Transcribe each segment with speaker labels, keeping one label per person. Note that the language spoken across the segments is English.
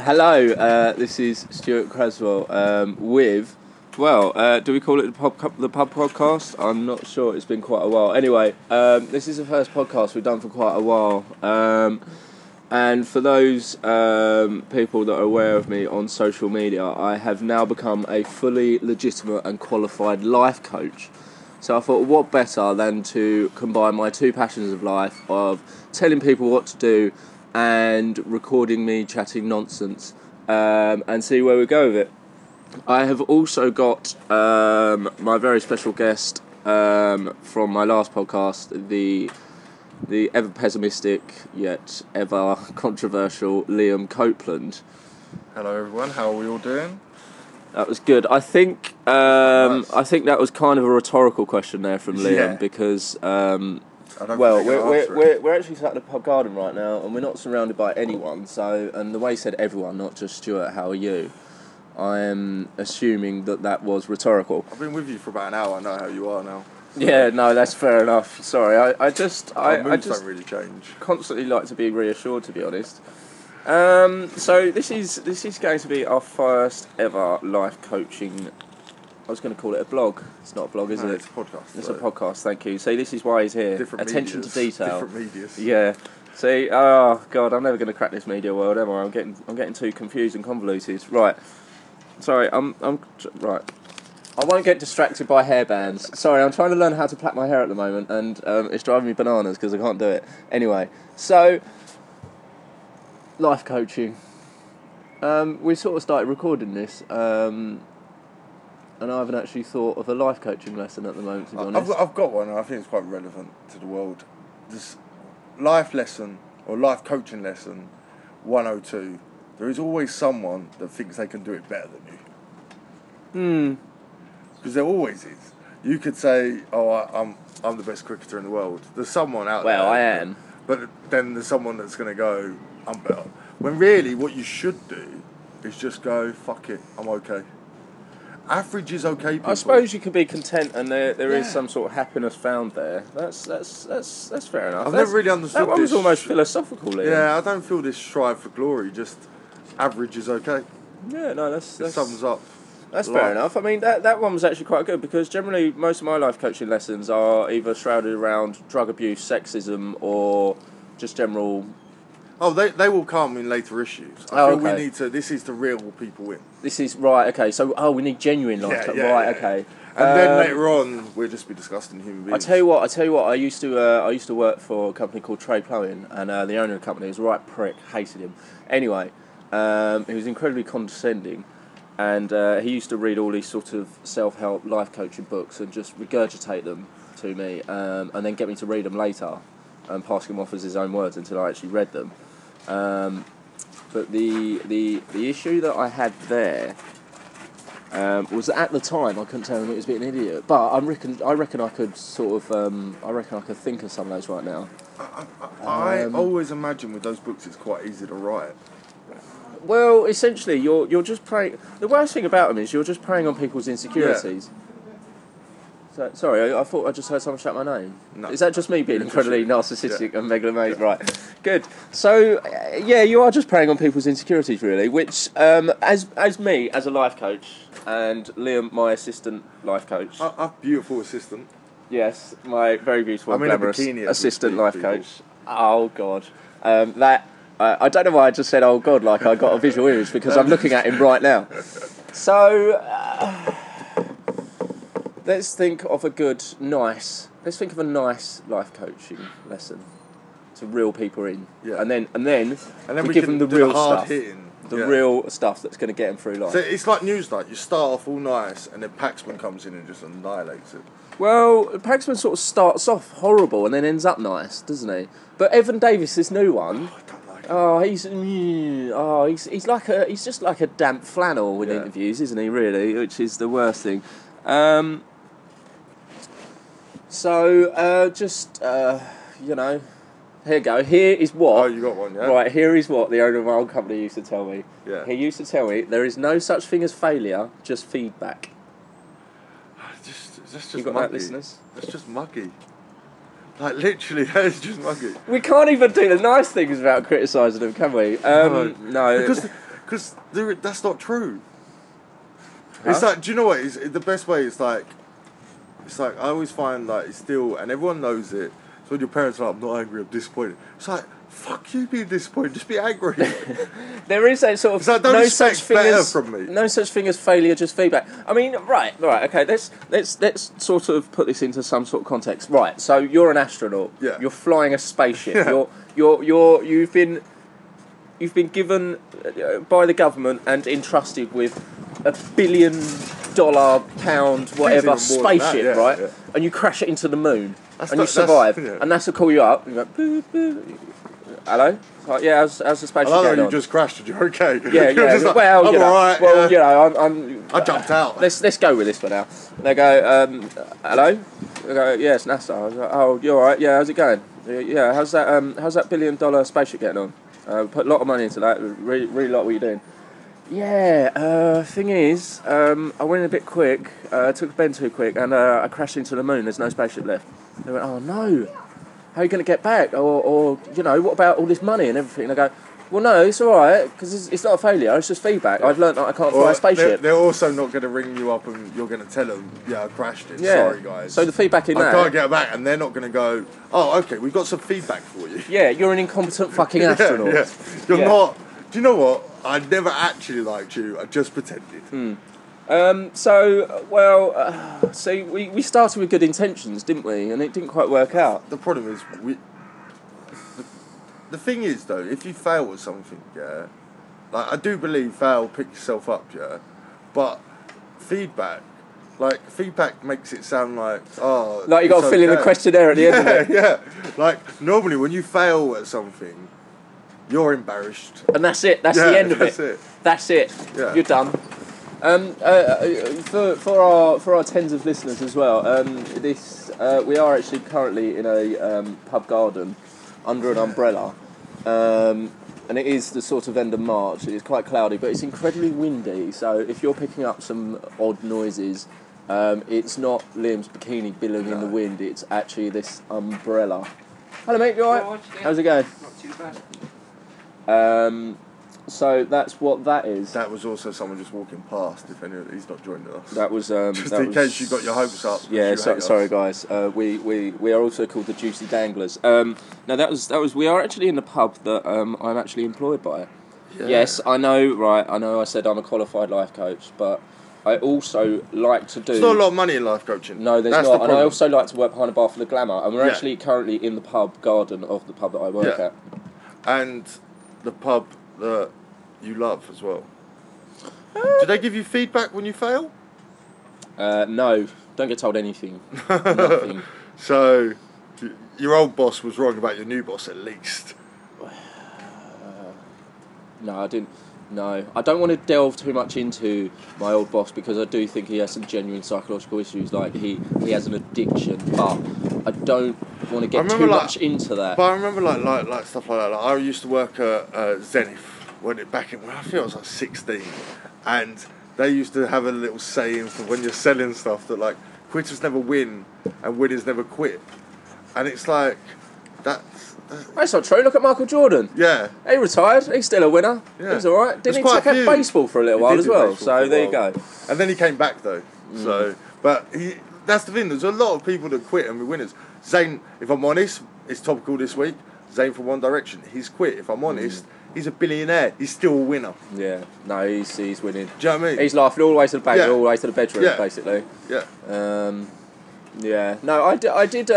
Speaker 1: Hello, this is Stuart Cresswell with, do we call it the pub podcast? I'm not sure, it's been quite a while. Anyway, this is the first podcast we've done for quite a while. And for those people that are aware of me on social media, I have now become a fully legitimate and qualified life coach. So I thought, what better than to combine my two passions of life of telling people what to do and recording me chatting nonsense and see where we go with it. I have also got my very special guest from my last podcast, the ever pessimistic yet ever controversial Liam Copeland.
Speaker 2: Hello everyone, how are we all doing?
Speaker 1: That was good. I think
Speaker 2: Nice.
Speaker 1: I think that was kind of a rhetorical question there from Liam,
Speaker 2: Yeah.
Speaker 1: because
Speaker 2: we're
Speaker 1: we're actually sat in a pub garden right now, and we're not surrounded by anyone. So, and the way he said everyone, not just Stuart, how are you? I am assuming that was rhetorical.
Speaker 2: I've been with you for about an hour. I know how you are now.
Speaker 1: Yeah, no, that's fair enough. Sorry, I just
Speaker 2: Don't really change.
Speaker 1: constantly like to be reassured, to be honest. So this is going to be our first ever life coaching. I was going to call it a blog. It's not a blog, is it?
Speaker 2: It's a podcast.
Speaker 1: It's a podcast. Thank you. See, this is why he's here.
Speaker 2: Different
Speaker 1: Attention
Speaker 2: medias,
Speaker 1: to detail.
Speaker 2: Different medias.
Speaker 1: Yeah. See, oh god, I'm never going to crack this media world, am I? I'm getting too confused and convoluted. Right. Sorry, I'm right. I won't get distracted by hairbands. Sorry, I'm trying to learn how to plait my hair at the moment, and it's driving me bananas because I can't do it. Anyway, so life coaching. We sort of started recording this, and I haven't actually thought of a life coaching lesson at the moment, to be honest.
Speaker 2: I've got one, and I think it's quite relevant to the world. This life lesson or life coaching lesson 102. There is always someone that thinks they can do it better than you. Because there always is. You could say, "Oh, I'm the best cricketer in the world." There's someone out there.
Speaker 1: Well, I am.
Speaker 2: But then there's someone that's going to go, "I'm better." When really, what you should do is just go, "Fuck it, I'm okay." Average is okay. People.
Speaker 1: I suppose you can be content, and there is
Speaker 2: Yeah.
Speaker 1: some sort of happiness found there. That's fair enough.
Speaker 2: I've never really understood
Speaker 1: that one was
Speaker 2: this.
Speaker 1: almost philosophical, Liam.
Speaker 2: Yeah, I don't feel this strive for glory. Just average is okay.
Speaker 1: Yeah, no,
Speaker 2: It sums up.
Speaker 1: That's
Speaker 2: life.
Speaker 1: fair enough. I mean, that one was actually quite good, because generally most of my life coaching lessons are either shrouded around drug abuse, sexism, or just general.
Speaker 2: Oh, they will come in later issues. I feel we need to. This is to reel people in.
Speaker 1: This is right. Okay, so we need genuine life. Right. Okay.
Speaker 2: And then later on, we'll just be disgusing human beings.
Speaker 1: I tell you what. I used to work for a company called Trade Plumbing, and the owner of the company was a right prick. Hated him. Anyway, he was incredibly condescending, and he used to read all these sort of self-help life coaching books and just regurgitate them to me, and then get me to read them later, and passing them off as his own words until I actually read them. But the issue that I had there was that at the time I couldn't tell him he was being an idiot. But I reckon I could sort of I could think of some of those right now.
Speaker 2: I always imagine with those books it's quite easy to write.
Speaker 1: Well, essentially, you're just preying. The worst thing about them is you're just preying on people's insecurities. So, sorry, I thought I just heard someone shout my name.
Speaker 2: No.
Speaker 1: Is that just me being incredibly narcissistic and megalomaniac? Right, good. So, yeah, you are just preying on people's insecurities, really. Which, as me, as a life coach, and Liam, my assistant life coach.
Speaker 2: A beautiful assistant.
Speaker 1: Yes, my very beautiful, glamorous
Speaker 2: bikini as we
Speaker 1: assistant
Speaker 2: speak,
Speaker 1: life
Speaker 2: people.
Speaker 1: coach. Oh God, I don't know why I just said "oh God" like I got a visual image, because I'm looking at him right now. So let's think of a nice life coaching lesson to reel people in,
Speaker 2: Yeah.
Speaker 1: and then we give
Speaker 2: can
Speaker 1: them the
Speaker 2: do
Speaker 1: real
Speaker 2: hard
Speaker 1: stuff,
Speaker 2: hitting.
Speaker 1: real stuff that's going to get them through life.
Speaker 2: So it's like news night. You start off all nice, and then Paxman comes in and just annihilates it.
Speaker 1: Well, Paxman sort of starts off horrible and then ends up nice, doesn't he? But Evan Davis, this new one,
Speaker 2: I don't like it.
Speaker 1: he's just like a damp flannel in interviews, isn't he? Really, which is the worst thing. Here you go. Here is what.
Speaker 2: Oh, you got one, yeah?
Speaker 1: Right, here is what the owner of my old company used to tell me.
Speaker 2: Yeah.
Speaker 1: He used to tell me there is no such thing as failure, just feedback.
Speaker 2: That's just
Speaker 1: You got
Speaker 2: muggy.
Speaker 1: that, listeners?
Speaker 2: That's just muggy. Like, literally, that is just muggy.
Speaker 1: We can't even do the nice things without criticising them, can we? No.
Speaker 2: Because Because that's not true.
Speaker 1: Huh?
Speaker 2: It's like, do you know what? The best way is like, I always find like it's still, and everyone knows it. So when your parents are like, I'm not angry, I'm disappointed. It's like, fuck you being disappointed, just be angry.
Speaker 1: There is that sort of
Speaker 2: It's like, don't
Speaker 1: no
Speaker 2: expect
Speaker 1: such thing
Speaker 2: better
Speaker 1: as
Speaker 2: from me.
Speaker 1: no such thing as failure, just feedback. I mean, right, okay. Let's sort of put this into some sort of context. Right, so you're an astronaut.
Speaker 2: Yeah.
Speaker 1: You're flying a spaceship.
Speaker 2: Yeah.
Speaker 1: You've been given by the government and entrusted with $1 billion, pound, whatever
Speaker 2: It's even more than that,
Speaker 1: spaceship,
Speaker 2: yeah,
Speaker 1: right?
Speaker 2: yeah.
Speaker 1: And you crash it into the moon, and you
Speaker 2: That's-
Speaker 1: survive,
Speaker 2: yeah.
Speaker 1: and that's to call you up. And you go, boo, boo. Hello. It's like, yeah, how's the
Speaker 2: I
Speaker 1: spaceship
Speaker 2: love how
Speaker 1: going
Speaker 2: you
Speaker 1: on?
Speaker 2: just crashed and you're okay.
Speaker 1: Yeah,
Speaker 2: You're
Speaker 1: yeah.
Speaker 2: just like,
Speaker 1: Well,
Speaker 2: I'm
Speaker 1: you know,
Speaker 2: alright.
Speaker 1: well,
Speaker 2: yeah.
Speaker 1: you know,
Speaker 2: I jumped out.
Speaker 1: Let's go with this for now. They go, hello. They go, yeah, it's NASA. I was like, oh, you all right? Yeah, how's it going? Yeah, how's that $1 billion spaceship getting on? Put a lot of money into that. Really like what you're doing. Yeah. Thing is, I went in a bit quick. Took Ben too quick, and I crashed into the moon. There's no spaceship left. They went, oh no. How are you going to get back? Or you know, what about all this money and everything? And I go, well, no, it's all right, because it's not a failure, it's just feedback. I've learnt that I can't fly a spaceship.
Speaker 2: They're also not going to ring you up and you're going to tell them, yeah, I crashed it.
Speaker 1: Yeah.
Speaker 2: Sorry, guys.
Speaker 1: So the feedback in
Speaker 2: I
Speaker 1: that...
Speaker 2: can't get back, and they're not going to go, oh, okay, we've got some feedback for you.
Speaker 1: Yeah, you're an incompetent fucking astronaut.
Speaker 2: Yeah. You're
Speaker 1: Yeah.
Speaker 2: not... Do you know what? I never actually liked you, I just pretended.
Speaker 1: See, we started with good intentions, didn't we? And it didn't quite work out.
Speaker 2: The problem is, the thing is, though, if you fail at something, yeah, like, I do believe fail, pick yourself up, yeah, but feedback makes it sound like, oh...
Speaker 1: Like you got to fill in a questionnaire at the end of it.
Speaker 2: Yeah, like, normally when you fail at something, you're embarrassed.
Speaker 1: And that's it, that's the end of it.
Speaker 2: That's it.
Speaker 1: That's it.
Speaker 2: Yeah.
Speaker 1: You're done. For our tens of listeners as well, we are actually currently in a pub garden under an umbrella, and it is the sort of end of March. It's quite cloudy, but it's incredibly windy. So if you're picking up some odd noises, it's not Liam's bikini billowing in the wind. It's actually this umbrella. Hello, mate. You alright? How's it going?
Speaker 3: Not too bad.
Speaker 1: So that's what that is.
Speaker 2: That was also someone just walking past. If he's not joined us.
Speaker 1: That was
Speaker 2: just in case you got your hopes up.
Speaker 1: Yeah, sorry guys. We are also called the Juicy Danglers. Now that was we are actually in the pub that I'm actually employed by. Yeah. Yes, I know. Right, I know. I said I'm a qualified life coach, but I also like to do.
Speaker 2: There's not a lot of money in life coaching.
Speaker 1: No, there's
Speaker 2: That's
Speaker 1: not.
Speaker 2: The
Speaker 1: And I also like to work behind a bar for the glamour. And we're
Speaker 2: Yeah.
Speaker 1: actually currently in the pub garden of the pub that I work at.
Speaker 2: And the pub that you love as well. Do they give you feedback when you fail?
Speaker 1: No, don't get told anything. Nothing.
Speaker 2: So, your old boss was wrong about your new boss at least.
Speaker 1: No, I didn't. No, I don't want to delve too much into my old boss because I do think he has some genuine psychological issues. Like he has an addiction, but I don't want to get too much into that.
Speaker 2: But I remember like stuff like that. Like, I used to work at Zenith when I think I was like 16, and they used to have a little saying for when you're selling stuff that like quitters never win and winners never quit, and it's like
Speaker 1: That's not true. Look at Michael Jordan.
Speaker 2: Yeah.
Speaker 1: He retired. He's still a winner.
Speaker 2: Yeah.
Speaker 1: He's all right. Didn't he
Speaker 2: There's
Speaker 1: take
Speaker 2: quite a
Speaker 1: up
Speaker 2: few.
Speaker 1: baseball for a little
Speaker 2: He
Speaker 1: while
Speaker 2: did
Speaker 1: as
Speaker 2: do
Speaker 1: well?
Speaker 2: baseball for
Speaker 1: So
Speaker 2: a
Speaker 1: there you
Speaker 2: while.
Speaker 1: go.
Speaker 2: And then he came back though. So, but that's the thing. There's a lot of people that quit and be winners. Zayn, if I'm honest, it's topical this week. Zayn from One Direction. He's quit. If I'm honest, he's a billionaire. He's still a winner.
Speaker 1: Yeah. No, he's winning.
Speaker 2: Do you know what I mean?
Speaker 1: He's laughing all the way to the bank,
Speaker 2: Yeah.
Speaker 1: all the way to the bedroom,
Speaker 2: Yeah.
Speaker 1: basically.
Speaker 2: Yeah.
Speaker 1: Yeah. No, I did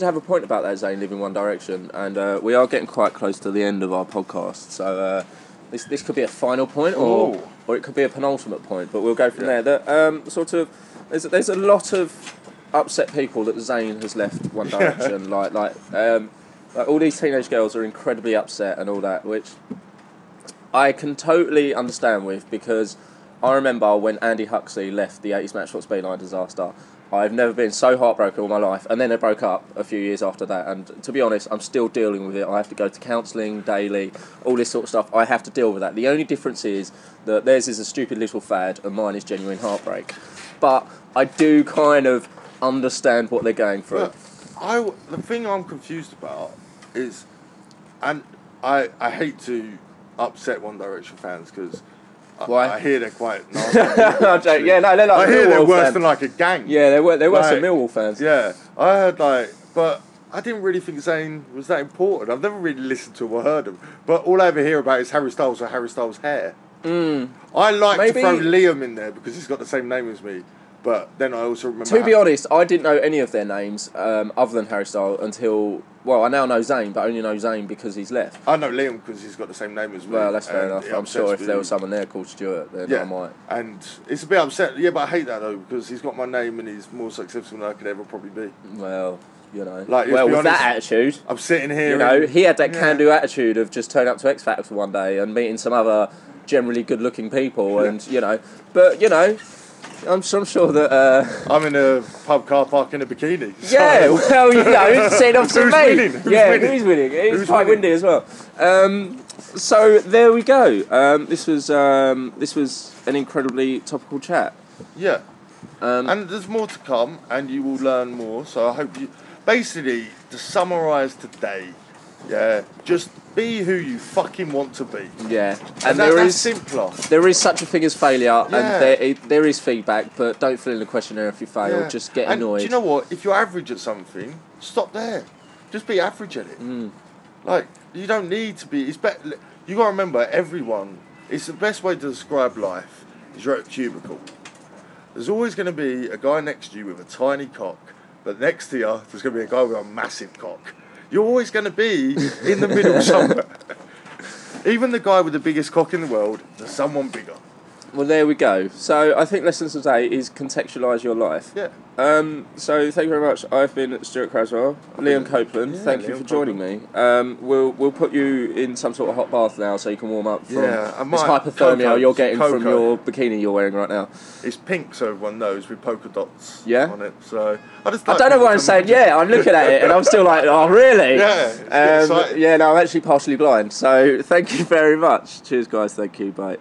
Speaker 1: have a point about that, Zayn, living One Direction, and we are getting quite close to the end of our podcast. So this could be a final point, or it could be a penultimate point, but we'll go from there. That sort of there's a lot of upset people that Zayn has left One Direction. like all these teenage girls are incredibly upset and all that, which I can totally understand with, because I remember when Andy Huxley left the 80s Matchbox Beeline disaster. I've never been so heartbroken all my life, and then they broke up a few years after that, and to be honest, I'm still dealing with it. I have to go to counselling daily, all this sort of stuff. I have to deal with that. The only difference is that theirs is a stupid little fad and mine is genuine heartbreak. But I do kind of understand what they're going through.
Speaker 2: The thing I'm confused about is, and I hate to upset One Direction fans because
Speaker 1: Why?
Speaker 2: I hear they're quite nasty.
Speaker 1: Yeah, no, they're like
Speaker 2: I hear they're
Speaker 1: Millwall
Speaker 2: worse
Speaker 1: fans.
Speaker 2: than like a gang.
Speaker 1: Yeah, they were
Speaker 2: Like,
Speaker 1: some Millwall fans.
Speaker 2: Yeah, I heard but I didn't really think Zayn was that important. I've never really listened to him or heard him. But all I ever hear about is Harry Styles or Harry Styles' hair. I like to throw Liam in there because he's got the same name as me. But then I also remember...
Speaker 1: To be honest, I didn't know any of their names other than Harry Styles until... Well, I now know Zayn, but I only know Zayn because he's left.
Speaker 2: I know Liam because he's got the same name as me.
Speaker 1: Well, that's fair enough. I'm sure if there was someone there called Stuart, then I might.
Speaker 2: And it's a bit upset. Yeah, but I hate that though because he's got my name and he's more successful than I could ever probably be.
Speaker 1: Well, you know.
Speaker 2: Like,
Speaker 1: well, with
Speaker 2: honest,
Speaker 1: that attitude...
Speaker 2: I'm sitting here...
Speaker 1: You know, he had that can-do attitude of just turning up to X Factor one day and meeting some other generally good-looking people and, you know... But, you know... I'm sure that...
Speaker 2: I'm in a pub car park in a bikini. So.
Speaker 1: Yeah, well, you know, saying off to me.
Speaker 2: Winning? Who's winning?
Speaker 1: It's quite windy as well. So there we go. This was an incredibly topical chat.
Speaker 2: Yeah. And there's more to come, and you will learn more. So I hope you... Basically, to summarise today, just be who you fucking want to be.
Speaker 1: Yeah,
Speaker 2: and that's simpler.
Speaker 1: There is such a thing as failure, and there is feedback, but don't fill in the questionnaire if you fail.
Speaker 2: Yeah.
Speaker 1: Just get
Speaker 2: and
Speaker 1: annoyed.
Speaker 2: Do you know what? If you're average at something, stop there. Just be average at it. Like, you don't need to be... It's better. You got to remember, everyone... It's the best way to describe life is you're at a cubicle. There's always going to be a guy next to you with a tiny cock, but next to you, there's going to be a guy with a massive cock. You're always going to be in the middle somewhere. Even the guy with the biggest cock in the world, there's someone bigger.
Speaker 1: Well, there we go. So I think lesson today is contextualise your life.
Speaker 2: Yeah.
Speaker 1: So thank you very much. I've been Stuart Craswell, Liam Copeland. Thank you for joining me. We'll put you in some sort of hot bath now so you can warm up from this hypothermia you're getting from your bikini you're wearing right now.
Speaker 2: It's pink, so everyone knows, with polka dots on it. So I
Speaker 1: don't know why I'm saying I'm looking at it and I'm still like, oh really?
Speaker 2: Yeah.
Speaker 1: No, I'm actually partially blind. So thank you very much. Cheers, guys. Thank you. Bye.